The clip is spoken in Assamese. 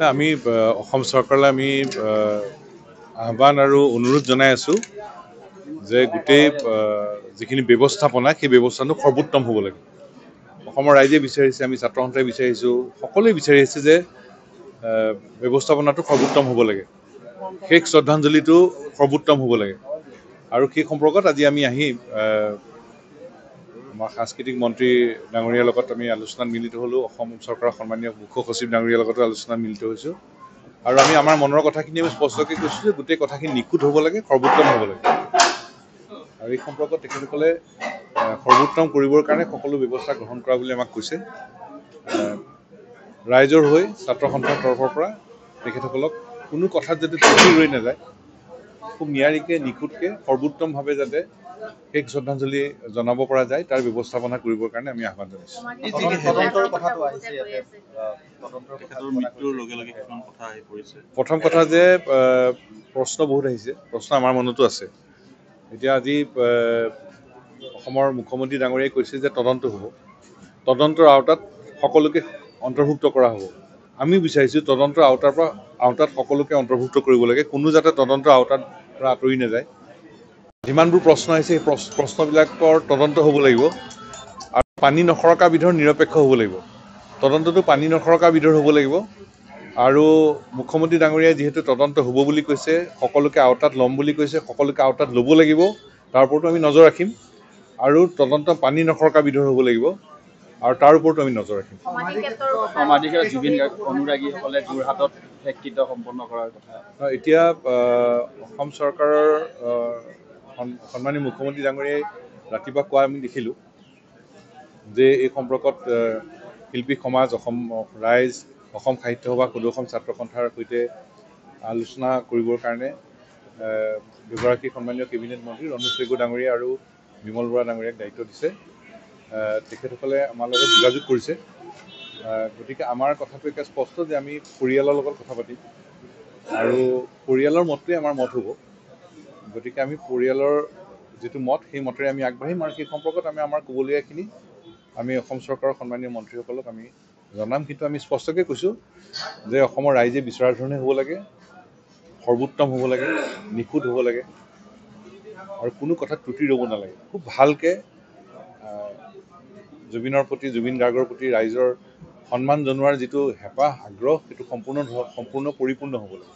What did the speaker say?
আমি অসম চৰকাৰলৈ আমি আহ্বান আৰু অনুৰোধ জনাই আছোঁ যে গোটেই যিখিনি ব্যৱস্থাপনা সেই ব্যৱস্থাটো সৰ্বোত্তম হ'ব লাগে। অসমৰ ৰাইজে বিচাৰিছে, আমি ছাত্ৰ সন্থাই বিচাৰিছোঁ, সকলোৱে বিচাৰি আহিছে যে ব্যৱস্থাপনাটো সৰ্বোত্তম হ'ব লাগে, শেষ শ্ৰদ্ধাঞ্জলিটো সৰ্বোত্তম হ'ব লাগে। আৰু সেই সম্পৰ্কত আজি আমি আহি আমাৰ সাংস্কৃতিক মন্ত্ৰী ডাঙৰীয়াৰ লগত আমি আলোচনাত মিলিত হ'লোঁ, অসম চৰকাৰৰ সন্মানীয় মুখ্য সচিব ডাঙৰীয়াৰ লগতো আলোচনাত মিলিত হৈছোঁ। আৰু আমি আমাৰ মনৰ কথাখিনি আমি স্পষ্টকৈ কৈছোঁ যে গোটেই কথাখিনি নিখুঁত হ'ব লাগে, সৰ্বোত্তম হ'ব লাগে। আৰু এই সম্পৰ্কত তেখেতসকলে সৰ্বোত্তম কৰিবৰ কাৰণে সকলো ব্যৱস্থা গ্ৰহণ কৰা বুলি আমাক কৈছে। ৰাইজৰ হৈ ছাত্ৰ সন্থাৰ তৰফৰ পৰা তেখেতসকলক কোনো কথাত যাতে ত্ৰুটি ৰৈ নাযায়, খুব নিয়াৰিকৈ নিখুঁতকৈ সৰ্বোত্তমভাৱে যাতে শেষ শ্ৰদ্ধাঞ্জলি জনাব পৰা যায়, তাৰ ব্যৱস্থাপনা কৰিবৰ কাৰণে আমি আহ্বান জনাইছোঁ। প্ৰথম কথা যে প্ৰশ্ন বহুত আহিছে, প্ৰশ্ন আমাৰ মনতো আছে। এতিয়া আজি অসমৰ মুখ্যমন্ত্ৰী ডাঙৰীয়াই কৈছে যে তদন্ত হ'ব, তদন্তৰ আওতাত সকলোকে অন্তৰ্ভুক্ত কৰা হ'ব। আমি বিচাৰিছোঁ তদন্তৰ আওতাত সকলোকে অন্তৰ্ভুক্ত কৰিব লাগে, কোনো যাতে তদন্তৰ আওতাত পৰা আঁতৰি নাযায়। যিমানবোৰ প্ৰশ্ন আহিছে সেই প্ৰশ্নবিলাকৰ তদন্ত হ'ব লাগিব আৰু পানী নসৰকা বিধৰ নিৰপেক্ষ হ'ব লাগিব। তদন্তটো পানী নসৰকা বিধৰ হ'ব লাগিব। আৰু মুখ্যমন্ত্ৰী ডাঙৰীয়াই যিহেতু তদন্ত হ'ব বুলি কৈছে, সকলোকে আওতাত ল'ম বুলি কৈছে, সকলোকে আওতাত ল'ব লাগিব, তাৰ ওপৰতো আমি নজৰ ৰাখিম। আৰু তদন্ত পানী নসৰকা বিধৰ হ'ব লাগিব আৰু তাৰ ওপৰতো আমি নজৰ ৰাখিম। সমাধিকাৰ জুবিন অনুৰাগীসকলে যোৰহাটত শেষকৃত্য সম্পন্ন কৰাৰ কথা। এতিয়া অসম চৰকাৰৰ সন্মানীয় মুখ্যমন্ত্ৰী ডাঙৰীয়াই ৰাতিপুৱা কোৱা আমি দেখিলোঁ যে এই সম্পৰ্কত শিল্পী সমাজ, অসম ৰাইজ, অসম সাহিত্য সভা, সদৌ ছাত্ৰ সন্থাৰ সৈতে আলোচনা কৰিবৰ কাৰণে দুগৰাকী সন্মানীয় কেবিনেট মন্ত্ৰী ৰণোজ পেগু ডাঙৰীয়া আৰু বিমল বৰা ডাঙৰীয়াক দায়িত্ব দিছে। তেখেতসকলে আমাৰ লগত যোগাযোগ কৰিছে। গতিকে আমাৰ কথাটো একে স্পষ্ট যে আমি পৰিয়ালৰ লগত কথা পাতিম আৰু পৰিয়ালৰ মতটোৱে আমাৰ মত হ'ব। গতিকে আমি পৰিয়ালৰ যিটো মত, সেই মতেৰে আমি আগবাঢ়িম আৰু সেই সম্পৰ্কত আমি আমাৰ ক'বলগীয়াখিনি আমি অসম চৰকাৰৰ সন্মানীয় মন্ত্ৰীসকলক আমি জনাম। কিন্তু আমি স্পষ্টকৈ কৈছোঁ যে অসমৰ ৰাইজে বিচৰাৰ ধৰণে হ'ব লাগে, সৰ্বোত্তম হ'ব লাগে, নিখুঁত হ'ব লাগে আৰু কোনো কথাত ত্ৰুটি ৰ'ব নালাগে। খুব ভালকৈ জুবিনৰ প্ৰতি, জুবিন গাৰ্গৰ প্ৰতি ৰাইজৰ সন্মান জনোৱাৰ যিটো হেঁপাহ, আগ্ৰহ, সেইটো সম্পূৰ্ণ পৰিপূৰ্ণ হ'ব লাগে।